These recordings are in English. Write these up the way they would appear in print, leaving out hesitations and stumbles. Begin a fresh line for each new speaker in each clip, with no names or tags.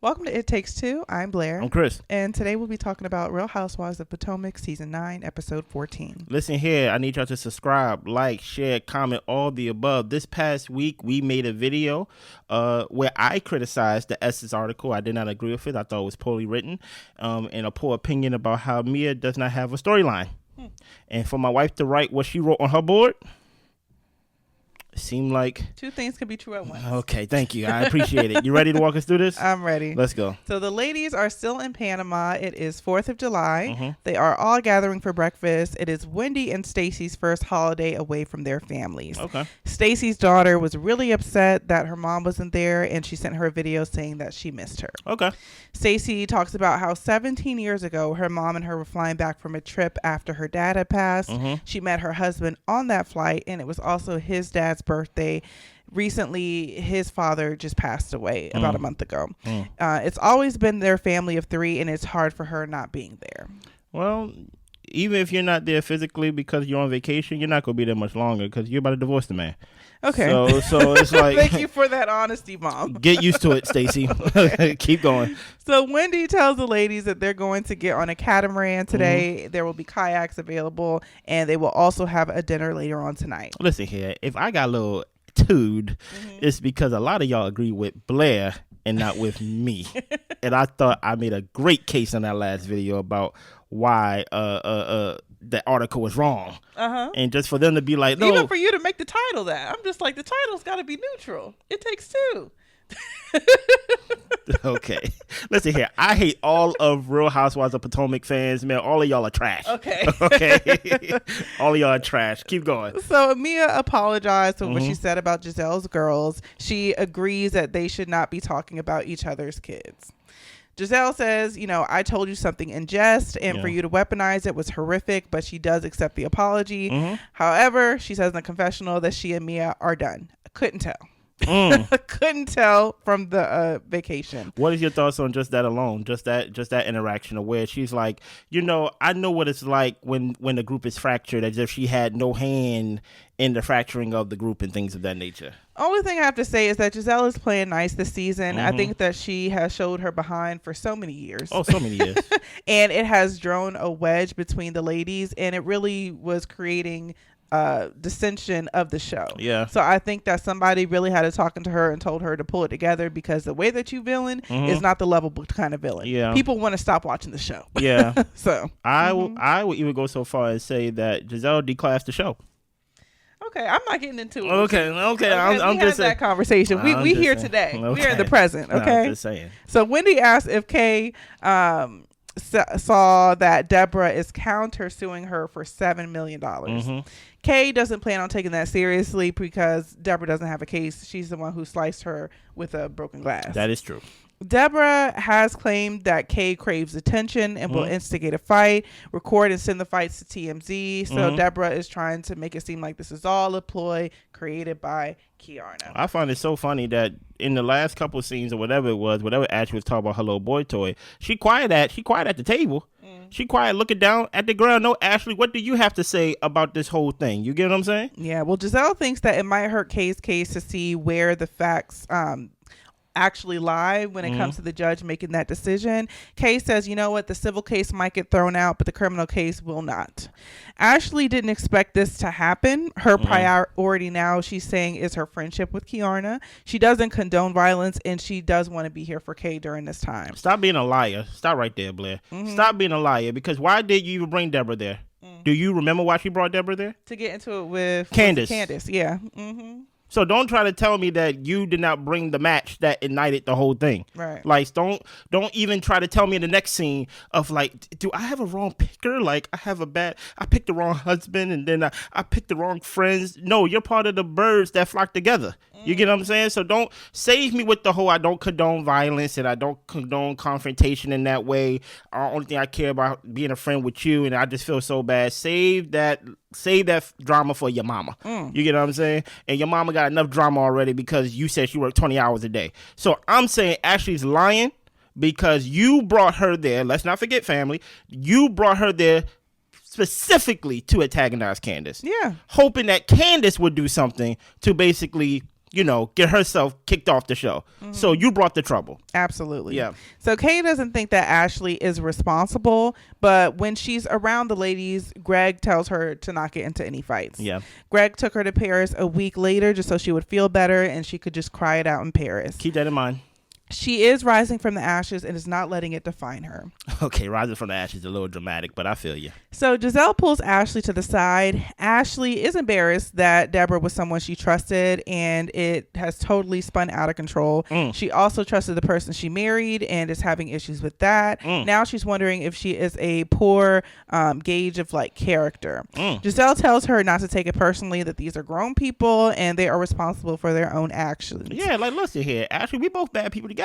Welcome to It Takes Two. I'm Blair.
I'm Chris.
And today we'll be talking about Real Housewives of Potomac, Season 9, Episode 14.
Listen here, I need y'all to subscribe, like, share, comment, all the above. This past week, we made a video where I criticized the Essence article. I did not agree with it. I thought it was poorly written, and a poor opinion about how Mia does not have a storyline. And for my wife to write what she wrote on her board, seemed like
two things could be true at once.
Okay, thank you. I appreciate it. You ready to walk us through this?
I'm ready.
Let's go.
So the ladies are still in Panama. It is 4th of July. They are all gathering for breakfast. It is Wendy and Stacey's first holiday away from their families.
Okay.
Stacey's daughter was really upset that her mom wasn't there, and she sent her a video saying that she missed her.
Okay.
Stacey talks about how 17 years ago, her mom and her were flying back from a trip after her dad had passed. She met her husband on that flight, and it was also his dad's birthday. Recently, his father just passed away about a month ago. It's always been their family of three, and it's hard for her not being there.
Well, even if you're not there physically because you're on vacation, you're not going to be there much longer because you're about to divorce the man.
Okay.
So it's like...
Thank you for that honesty, Mom.
Get used to it, Stacey. Keep going.
So Wendy tells the ladies that they're going to get on a catamaran today. There will be kayaks available, and they will also have a dinner later on tonight.
Listen here. If I got a little attitude, it's because a lot of y'all agree with Blair and not with me. And I thought I made a great case in that last video about why the article was wrong. And just for them to be like, no.
Even for you to make the title that. I'm just like, the title's got to be neutral. It takes two.
Okay. Listen here. I hate all of Real Housewives of Potomac fans, man. All of y'all are trash.
Okay.
Okay. All of y'all are trash. Keep going.
So Mia apologized for what she said about Gizelle's girls. She agrees that they should not be talking about each other's kids. Gizelle says, I told you something in jest, and for you to weaponize it was horrific, but she does accept the apology. However, she says in the confessional that she and Mia are done. Couldn't tell. Couldn't tell from the vacation.
What is your thoughts on just that alone? Just that interaction of where she's like, I know what it's like when the group is fractured, as if she had no hand in the fracturing of the group and things of that nature.
Only thing I have to say is that Gizelle is playing nice this season. I think that she has showed her behind for so many years.
Oh, so many years.
And it has drawn a wedge between the ladies, and it really was creating dissension of the show.
Yeah.
So I think that somebody really had to talking to her and told her to pull it together, because the way that you villain is not the level book kind of villain.
Yeah.
People want to stop watching the show.
Yeah.
So
I would even go so far as say that Gizelle declassed the show.
Okay, I'm not getting into it.
Okay. I'm
we
just
had that conversation. We here
saying.
today.
Okay.
We're in the present. Okay.
No, I'm just saying.
So Wendy asked if Kay saw that Deborah is countersuing her for $7 million. Kay doesn't plan on taking that seriously because Deborah doesn't have a case. She's the one who sliced her with a broken glass.
That is true.
Deborah has claimed that Kay craves attention and will instigate a fight, record and send the fights to TMZ. So Deborah is trying to make it seem like this is all a ploy created by Keiarna.
I find it so funny that in the last couple of scenes or whatever it was, whatever Ashley was talking about her little boy toy, she quiet at the table. She quiet looking down at the ground. No, Ashley, what do you have to say about this whole thing? You get what I'm saying?
Yeah, well, Gizelle thinks that it might hurt Kay's case to see where the facts actually lie when it comes to the judge making that decision. Kay says, the civil case might get thrown out, but the criminal case will not. Ashley didn't expect this to happen. Her priority now, she's saying, is her friendship with Keiarna. She doesn't condone violence, and she does want to be here for Kay during this time.
Stop being a liar. Stop right there, Blair. Stop being a liar, because why did you even bring Deborah there? Do you remember why she brought Deborah there?
To get into it with
Candiace.
Yeah.
So don't try to tell me that you did not bring the match that ignited the whole thing.
Right.
Like, don't even try to tell me in the next scene of like, do I have a wrong picker? Like, I picked the wrong husband, and then I picked the wrong friends. No, you're part of the birds that flock together. You get what I'm saying? So don't save me with the whole I don't condone violence and I don't condone confrontation in that way. The only thing I care about being a friend with you, and I just feel so bad. Save that drama for your mama. You get what I'm saying? And your mama got enough drama already because you said she worked 20 hours a day. So I'm saying Ashley's lying because you brought her there. Let's not forget, family. You brought her there specifically to antagonize Candiace.
Yeah.
Hoping that Candiace would do something to basically get herself kicked off the show. So you brought the trouble.
Absolutely.
Yeah.
So Kay doesn't think that Ashley is responsible, but when she's around the ladies, Greg tells her to not get into any fights.
Yeah.
Greg took her to Paris a week later just so she would feel better and she could just cry it out in Paris.
Keep that in mind.
She is rising from the ashes and is not letting it define her.
Okay, rising from the ashes is a little dramatic, but I feel you.
So Gizelle pulls Ashley to the side. Ashley is embarrassed that Deborah was someone she trusted and it has totally spun out of control. She also trusted the person she married and is having issues with that. Now she's wondering if she is a poor gauge of character. Gizelle tells her not to take it personally, that these are grown people and they are responsible for their own actions.
Yeah, listen here, Ashley, we both bad people together.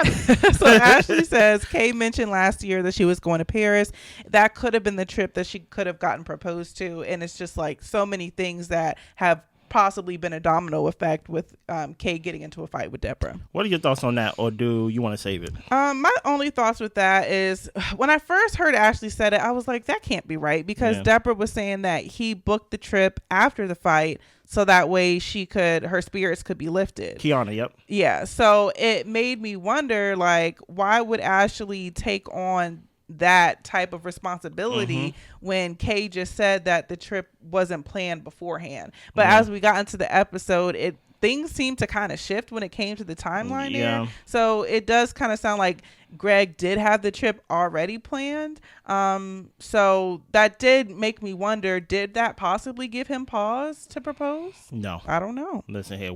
So Ashley says Kay mentioned last year that she was going to Paris. That could have been the trip that she could have gotten proposed to, and it's just so many things that have possibly been a domino effect with Kay getting into a fight with Deborah.
What are your thoughts on that, or do you want to save it?
My only thoughts with that is when I first heard Ashley said it, I was like, that can't be right, because Deborah was saying that he booked the trip after the fight so that way her spirits could be lifted.
Keiarna, yep.
Yeah, so it made me wonder, why would Ashley take on that type of responsibility when Kay just said that the trip wasn't planned beforehand? But as we got into the episode, things seemed to kind of shift when it came to the timeline there. So it does kind of sound like Greg did have the trip already planned. So that did make me wonder, did that possibly give him pause to propose?
No.
I don't know.
Listen here,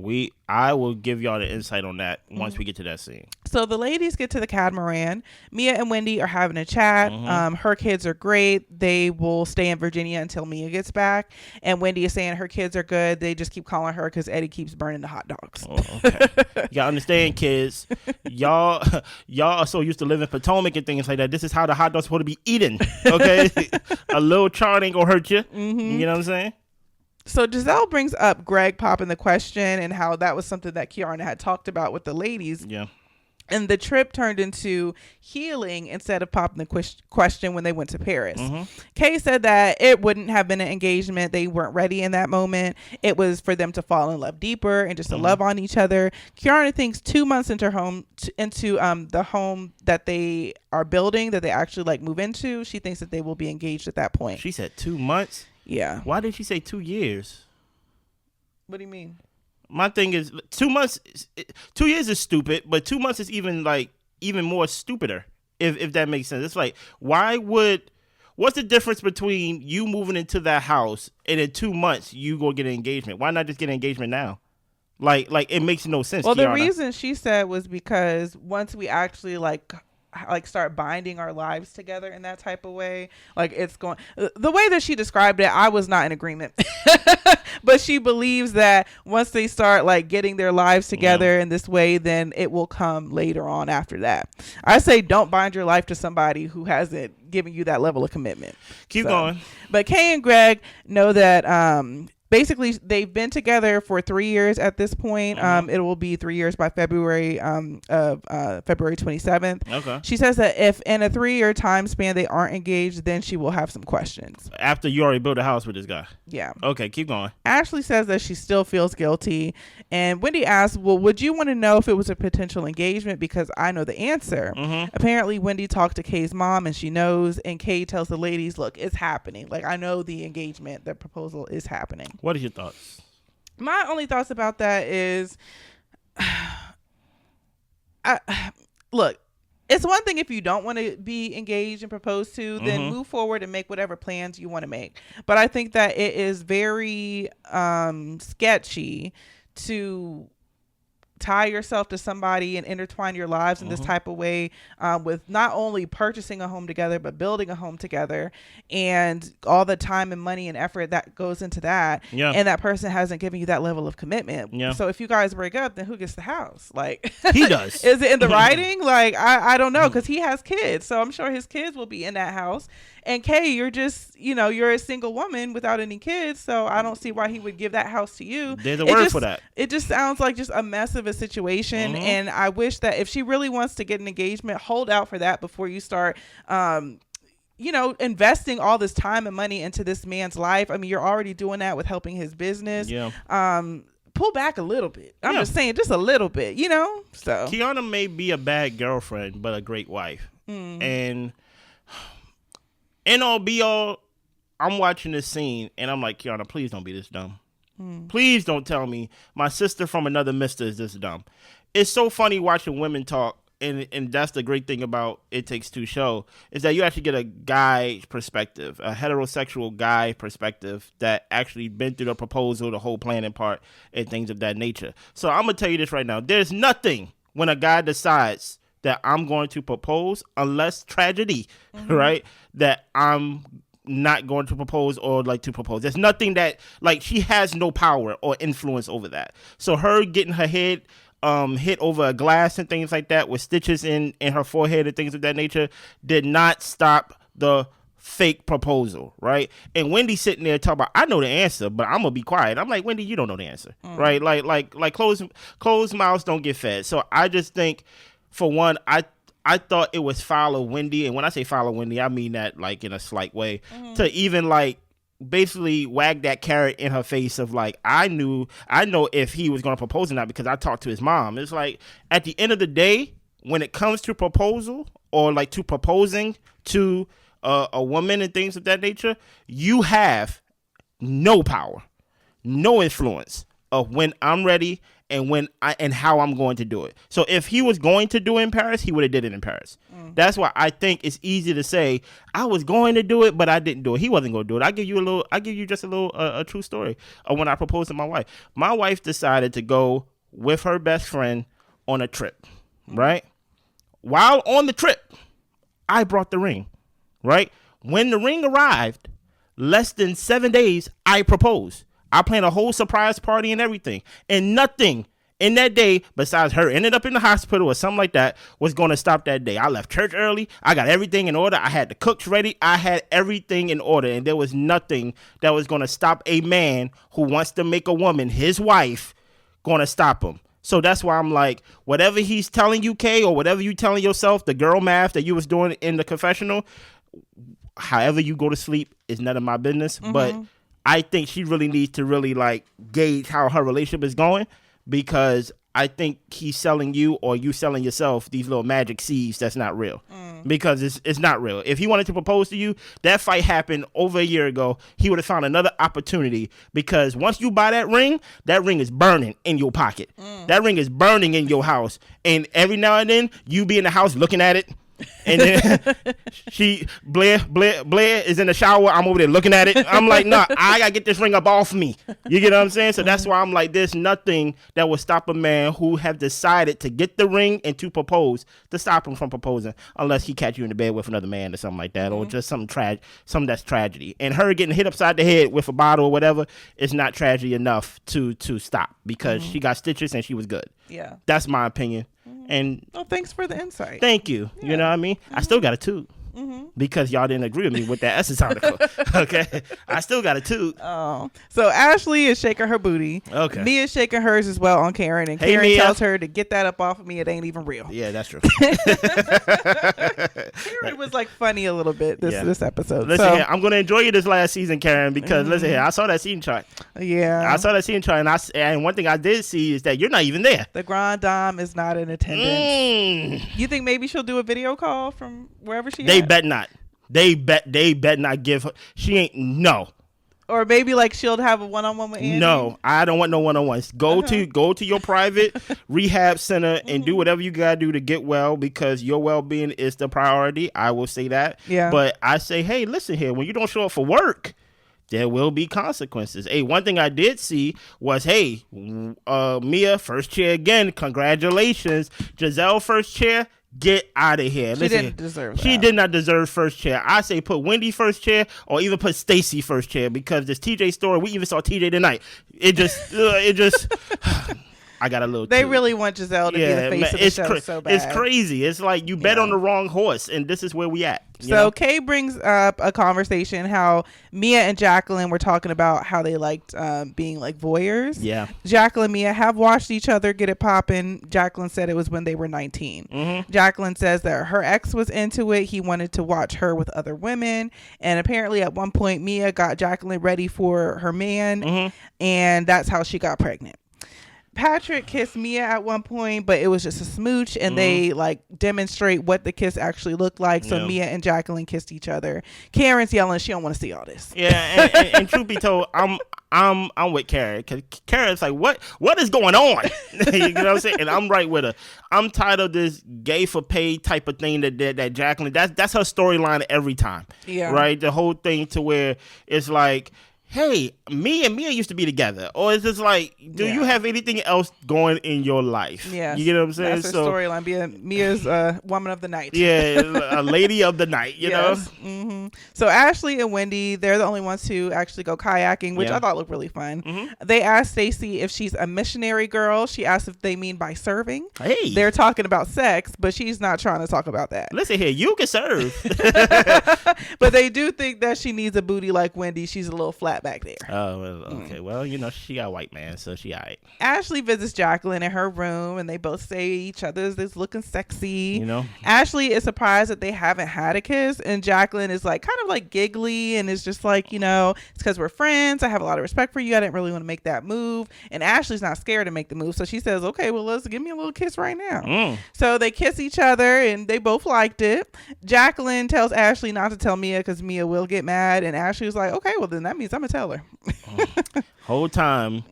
I will give y'all the insight on that once we get to that scene.
So the ladies get to the catamaran. Mia and Wendy are having a chat. Her kids are great. They will stay in Virginia until Mia gets back. And Wendy is saying her kids are good. They just keep calling her because Eddie keeps burning the hot dogs.
Oh, okay. You gotta understand, kids. Y'all are so used to living in Potomac and things like that. This is how the hot dog's supposed to be eaten. Okay, a little chart ain't gonna hurt you. You know what I'm saying?
So Gizelle brings up Greg popping the question and how that was something that Keiarna had talked about with the ladies.
Yeah.
And the trip turned into healing instead of popping the question when they went to Paris. Kay said that it wouldn't have been an engagement. They weren't ready in that moment. It was for them to fall in love deeper and just to love on each other. Keiarna thinks 2 months into the home that they are building, that they actually move into, she thinks that they will be engaged at that point.
She said 2 months?
Yeah.
Why did she say 2 years?
What do you mean?
My thing is 2 months, 2 years is stupid, but 2 months is even more stupider, if that makes sense. It's what's the difference between you moving into that house and in 2 months you go get an engagement? Why not just get an engagement now? It makes no sense.
Well,
Keiarna.
the reason she said was because once we actually start binding our lives together in that type of way, it's going the way that she described it, I was not in agreement. But she believes that once they start getting their lives together in this way, then it will come later on after that. I say don't bind your life to somebody who hasn't given you that level of commitment.
Keep going.
But Kay and Greg know that basically they've been together for 3 years at this point. It will be 3 years by February February 27th.
Okay.
She says that if in a 3-year time span they aren't engaged, then she will have some questions.
After you already built a house with this guy.
Yeah.
Okay, keep going.
Ashley says that she still feels guilty. And Wendy asks, well, would you want to know if it was a potential engagement? Because I know the answer. Apparently, Wendy talked to Kay's mom and she knows. And Kay tells the ladies, look, it's happening. I know the engagement, the proposal is happening.
What are your thoughts?
My only thoughts about that is, look, it's one thing if you don't want to be engaged and proposed to, then move forward and make whatever plans you want to make. But I think that it is very sketchy to tie yourself to somebody and intertwine your lives in this type of way, with not only purchasing a home together but building a home together, and all the time and money and effort that goes into that. And that person hasn't given you that level of commitment. So if you guys break up, then who gets the house?
He does.
Is it in the writing? I don't know, because he has kids, so I'm sure his kids will be in that house. And Kay, you're just, you're a single woman without any kids, so I don't see why he would give that house to you.
There's a word for that.
It just sounds like just a mess of a situation. And I wish that if she really wants to get an engagement, hold out for that before you start investing all this time and money into this man's life. I mean, you're already doing that with helping his business. pull back a little bit. I'm
Yeah.
just saying, just a little bit, you know. So
Keiarna may be a bad girlfriend, but a great wife. And in all be all, I'm watching this scene and I'm like, Keiarna, please don't be this dumb. Please don't tell me my sister from another mister is this dumb. It's so funny watching women talk, and that's the great thing about It Takes Two show, is that you actually get a guy perspective, a heterosexual guy perspective that actually been through the proposal, the whole planning part, and things of that nature. So I'm gonna tell you this right now: there's nothing when a guy decides that I'm going to propose, unless tragedy, right? That I'm not going to propose or like to propose. There's nothing that, like, she has no power or influence over that. So her getting her head hit over a glass and things like that with stitches in her forehead and things of that nature did not stop the fake proposal, right? And Wendy sitting there talking about, I know the answer, but I'm gonna be quiet. I'm like, Wendy, you don't know the answer, right? Like closed mouths don't get fed. So I just think, for one, I thought it was foul of Wendy, and when I say foul of Wendy, I mean that like in a slight way, to even like basically wag that carrot in her face of like, I know if he was going to propose or not because I talked to his mom. It's like, at the end of the day, when it comes to proposal or like to proposing to a woman and things of that nature, you have no power, no influence of when I'm ready and and how I'm going to do it. So if he was going to do it in Paris, he would have did it in Paris. That's why I think it's easy to say I was going to do it, but I didn't do it. He wasn't going to do it. I give you just a little a true story of when I proposed to my wife. My wife decided to go with her best friend on a trip, right? While on the trip, I brought the ring, right? When the ring arrived, less than 7 days, I proposed. I planned a whole surprise party and everything. And nothing in that day, besides her ended up in the hospital or something like that, was going to stop that day. I left church early. I got everything in order. I had the cooks ready. I had everything in order. And there was nothing that was going to stop a man who wants to make a woman his wife going to stop him. So that's why I'm like, whatever he's telling you, Kay, or whatever you telling yourself, the girl math that you was doing in the confessional, however you go to sleep is none of my business. But I think she really needs to really like gauge how her relationship is going, because I think he's selling you or you selling yourself these little magic seeds that's not real, because it's not real. If he wanted to propose to you, that fight happened over a year ago. He would have found another opportunity, because once you buy that ring is burning in your pocket. That ring is burning in your house. And every now and then you be in the house looking at it. And then Blair is in the shower. I'm over there looking at it. I'm like, nah, I gotta get this ring up off me. You get what I'm saying? So that's why I'm like, there's nothing that will stop a man who have decided to get the ring and to propose to stop him from proposing, unless he catch you in the bed with another man or something like that, or just something that's tragedy. And her getting hit upside the head with a bottle or whatever is not tragedy enough to stop, because she got stitches and she was good.
Yeah,
that's my opinion. And
thanks for the insight.
Thank you. Yeah. You know what I mean? I still got a toot. Because y'all didn't agree with me with that Essence article. Okay. I still got a toot.
Oh. So Ashley is shaking her booty.
Okay.
Mia's shaking hers as well on Karen. And
Hey,
Karen
Mia.
tells her to get that up off of me. It ain't even real.
Yeah, that's true.
Karen was like funny a little bit this episode.
Listen here, I'm going to enjoy you this last season, Karen, because listen here, I saw that season chart.
Yeah.
I saw that season chart, and one thing I did see is that you're not even there.
The Grand Dame is not in attendance. You think maybe she'll do a video call from wherever she is?
They bet not. They bet not give her. She ain't. No.
Or maybe like she'll have a one-on-one with Andy.
No, I don't want no one-on-ones. Go to your private rehab center and do whatever you gotta do to get well, because your well-being is the priority. I will say that.
Yeah.
But I say, hey, listen here. When you don't show up for work, there will be consequences. Hey, one thing I did see was, hey, Mia, first chair again. Congratulations. Gizelle, first chair. Get out of here.
She didn't deserve that.
She did not deserve first chair. I say put Wendy first chair, or even put Stacey first chair, because this TJ story, we even saw TJ tonight. It just I got a little.
They really want Gizelle to be the face of the show so bad.
It's crazy. It's like you bet on the wrong horse, and this is where we at.
So Kay brings up a conversation how Mia and Jacqueline were talking about how they liked being like voyeurs.
Yeah.
Jacqueline and Mia have watched each other get it poppin'. Jacqueline said it was when they were 19. Jacqueline says that her ex was into it. He wanted to watch her with other women. And apparently at one point Mia got Jacqueline ready for her man. And that's how she got pregnant. Patrick kissed Mia at one point, but it was just a smooch, and they like demonstrate what the kiss actually looked like. So Mia and Jacqueline kissed each other. Karen's yelling she don't want to see all this.
Yeah, and truth be told, I'm with Karen, because Karen's like, what is going on? You know what I'm saying? And I'm right with her. I'm tired of this gay for pay type of thing that Jacqueline, that's her storyline every time.
Yeah.
Right? The whole thing to where it's like, hey, me and Mia used to be together. Or it's just like, do you have anything else going in your life?
Yeah.
You get what I'm saying?
That's her storyline. Mia's woman of the night.
Yeah, a lady of the night, you know?
Mm-hmm. So Ashley and Wendy, they're the only ones who actually go kayaking, which I thought looked really fun. Mm-hmm. They asked Stacey if she's a missionary girl. She asked if they mean by serving.
Hey.
They're talking about sex, but she's not trying to talk about that.
Listen here, you can serve.
But they do think that she needs a booty like Wendy. She's a little flat back there.
Oh, okay. Well, you know, she got a white man, so she all right.
Ashley visits Jacqueline in her room, and they both say each other's is looking sexy.
You know,
Ashley is surprised that they haven't had a kiss, and Jacqueline is like kind of like giggly, and is just like, you know, it's because we're friends. I have a lot of respect for you. I didn't really want to make that move, and Ashley's not scared to make the move, so she says, "Okay, well, let's give me a little kiss right now." So they kiss each other, and they both liked it. Jacqueline tells Ashley not to tell Mia because Mia will get mad, and Ashley was like, "Okay, well then that means I'm gonna tell her."
Whole time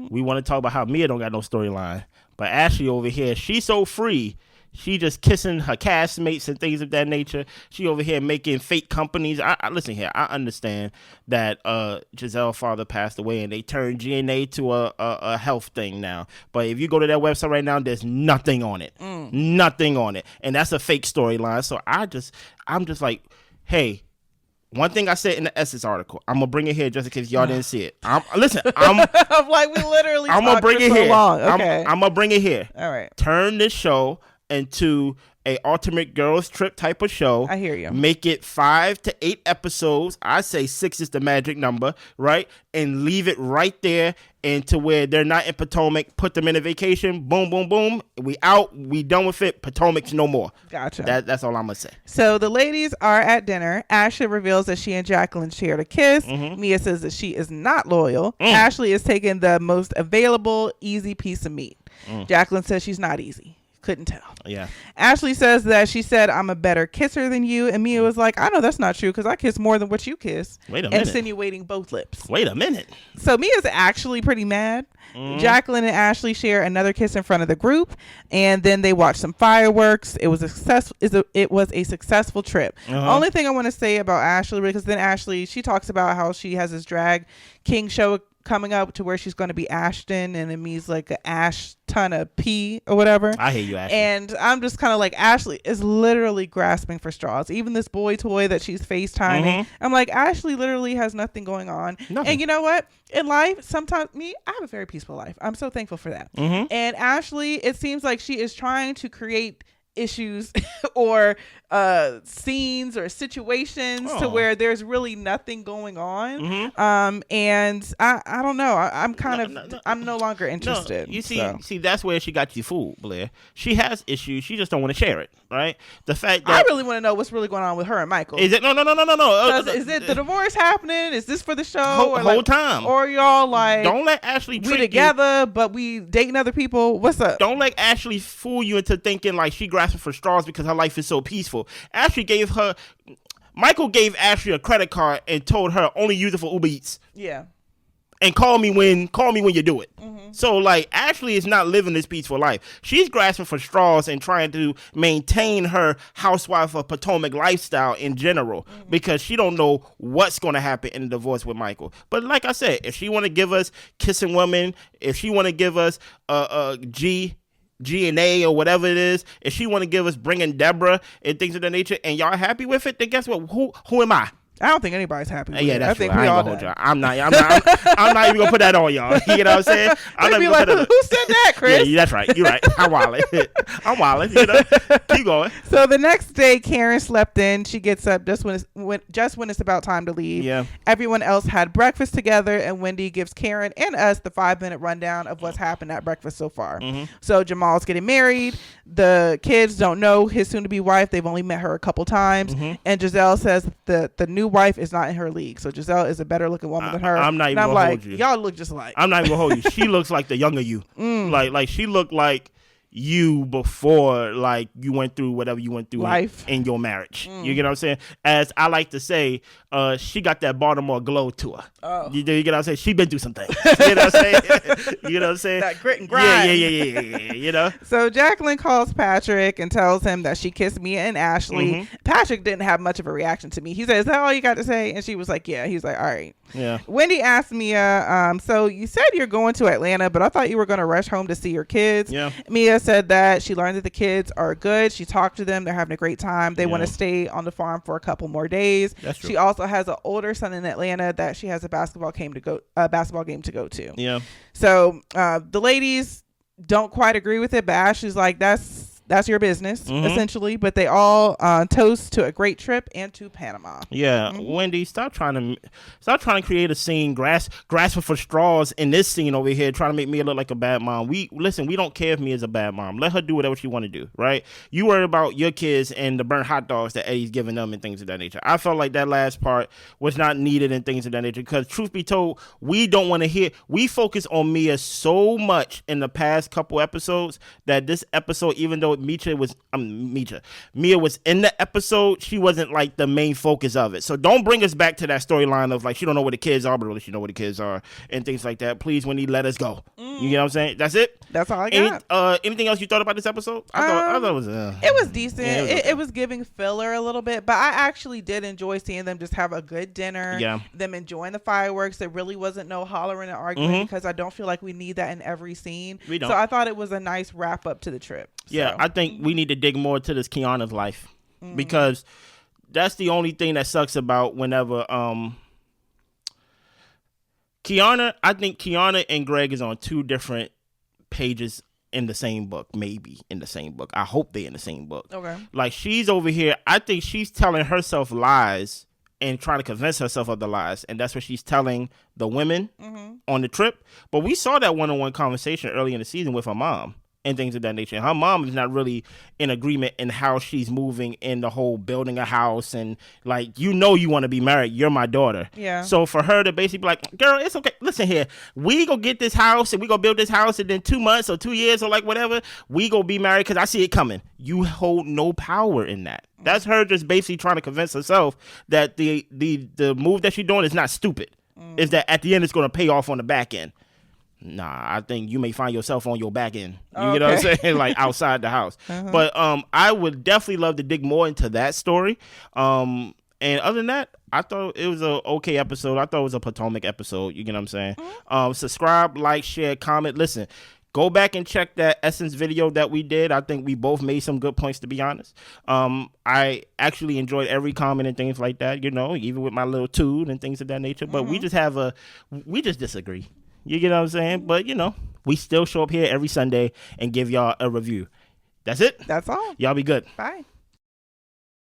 we want to talk about how Mia don't got no storyline, but Ashley over here, she's so free. She just kissing her castmates and things of that nature. She over here making fake companies. I listen here. I understand that Giselle's father passed away and they turned GNA to a health thing now. But if you go to their website right now, there's nothing on it. Nothing on it, and that's a fake storyline. So I'm just like, hey. One thing I said in the Essence article, I'm gonna bring it here just in case y'all didn't see it. I'm like, we literally. I'm gonna bring it here. Okay. I'm gonna bring it here.
All right.
Turn this show into a ultimate girls trip type of show.
I hear you.
Make it 5 to 8 episodes. I say 6 is the magic number, right? And leave it right there, and to where they're not in Potomac. Put them in a vacation. Boom, boom, boom. We out. We done with it. Potomac's no more.
Gotcha.
That's all I'm gonna say.
So the ladies are at dinner. Ashley reveals that she and Jacqueline shared a kiss. Mia says that she is not loyal. Ashley is taking the most available, easy piece of meat. Jacqueline says she's not easy. Couldn't tell.
Yeah.
Ashley says that she said, "I'm a better kisser than you," and Mia was like, "I know that's not true because I kiss more than what you kiss."
Wait a minute.
Insinuating both lips.
Wait a minute.
So Mia's actually pretty mad. Jacqueline and Ashley share another kiss in front of the group, and then they watch some fireworks. It was a successful trip. Only thing I want to say about Ashley, because then Ashley, she talks about how she has this drag king show coming up to where she's going to be Ashton, and it means like a ash ton of pee or whatever.
I hate you, Ashley.
And I'm just kind of like, Ashley is literally grasping for straws. Even this boy toy that she's FaceTiming, I'm like, Ashley literally has nothing going on.
Nothing.
And you know what? In life, sometimes I have a very peaceful life. I'm so thankful for that. And Ashley, it seems like she is trying to create issues or scenes or situations to where there's really nothing going on. And I don't know. I'm no longer interested.
No, you see, that's where she got you fooled, Blair. She has issues. She just don't want to share it, right? The fact that
I really want to know what's really going on with her and Michael.
Is it no?
Is it the divorce happening? Is this for the show?
Whole time.
Or y'all like,
don't let Ashley trick
we together, but we dating other people? What's up?
Don't let Ashley fool you into thinking like she grasping for straws because her life is so peaceful. Michael gave Ashley a credit card and told her only use it for Uber Eats.
Yeah.
And call me when you do it. So like Ashley is not living this peaceful life. She's grasping for straws and trying to maintain her Housewife of Potomac lifestyle in general because she don't know what's going to happen in the divorce with Michael. But like I said, if she want to give us kissing women, if she want to give us G&A or whatever it is, if she want to give us bringing Deborah and things of that nature, and y'all happy with it, then guess what? Who am I?
I don't think anybody's happy with it.
That's
I think
true.
we all
hold y'all. I'm not even gonna put that on y'all. You know what I'm saying?
I'm be like, who said that, Chris?
Yeah, that's right. You're right. I'm wilding. You know, keep going.
So the next day, Karen slept in. She gets up just when it's about time to leave.
Yeah.
Everyone else had breakfast together, and Wendy gives Karen and us the 5-minute rundown of what's happened at breakfast so far. So Jamal's getting married. The kids don't know his soon-to-be wife. They've only met her a couple times. And Gizelle says the new wife is not in her league. So Gizelle is a better looking woman than her.
I'm not
and
even
I'm
gonna
like,
hold you.
y'all look just alike.
I'm not even gonna hold you. She looks like the younger you. Like she looked like you before, like you went through whatever you went through
Life
in your marriage. You get what I'm saying? As I like to say, she got that Baltimore glow to her.
Oh.
You get what I'm saying? She been through some things. You know what I'm saying? You know what I'm saying?
That grit and grind.
Yeah. You know?
So Jacqueline calls Patrick and tells him that she kissed Mia and Ashley. Patrick didn't have much of a reaction to me. He said, "Is that all you got to say?" And she was like, "Yeah." He's like, "All right."
Yeah.
Wendy asked Mia, so you said you're going to Atlanta, but I thought you were going to rush home to see your kids.
Yeah.
Mia said that she learned that the kids are good. She talked to them. They're having a great time. They want to stay on the farm for a couple more days.
That's true.
She also has an older son in Atlanta that she has a basketball game to go to.
Yeah.
So the ladies don't quite agree with it, but Ashley's like, that's your business, essentially. But they all toast to a great trip and to Panama.
Yeah, Wendy, stop trying to create a scene, grasping for straws in this scene over here, trying to make me look like a bad mom. We don't care if Mia's a bad mom. Let her do whatever she want to do, right? You worry about your kids and the burnt hot dogs that Eddie's giving them and things of that nature. I felt like that last part was not needed and things of that nature because, truth be told, we don't want to hear. We focus on Mia so much in the past couple episodes that this episode, even though Mia was in the episode, she wasn't like the main focus of it. So don't bring us back to that storyline of like she don't know where the kids are, but really she know where the kids are and things like that. Please, Wendy, let us go. You know what I'm saying? That's it.
That's all I got.
Anything else you thought about this episode? I thought it was.
It was decent.
Yeah,
it was giving filler a little bit, but I actually did enjoy seeing them just have a good dinner.
Yeah.
Them enjoying the fireworks. There really wasn't no hollering and arguing because I don't feel like we need that in every scene.
We don't.
So I thought it was a nice wrap up to the trip.
Yeah,
So.
I think we need to dig more to this Keiarna's life because that's the only thing that sucks about whenever Keiarna. I think Keiarna and Greg is on two different pages in the same book, maybe in the same book. I hope they're in the same book.
Okay.
Like she's over here. I think she's telling herself lies and trying to convince herself of the lies, and that's what she's telling the women on the trip. But we saw that one-on-one conversation early in the season with her mom and things of that nature. Her mom is not really in agreement in how she's moving in the whole building a house and like, you want to be married. You're my daughter.
Yeah.
So for her to basically be like, girl, it's okay. Listen here. We go get this house and we go build this house and then 2 months or 2 years or like whatever, we go be married because I see it coming. You hold no power in that. That's her just basically trying to convince herself that the move that she's doing is not stupid. Is that at the end it's going to pay off on the back end. Nah, I think you may find yourself on your back end. You get what I'm saying? Like outside the house. But I would definitely love to dig more into that story. And other than that, I thought it was a okay episode. I thought it was a Potomac episode. You get what I'm saying? Subscribe, like, share, comment. Listen, go back and check that Essence video that we did. I think we both made some good points, to be honest. I actually enjoyed every comment and things like that, even with my little toot and things of that nature. But we just disagree. You get what I'm saying? But, we still show up here every Sunday and give y'all a review. That's it.
That's all.
Y'all be good.
Bye.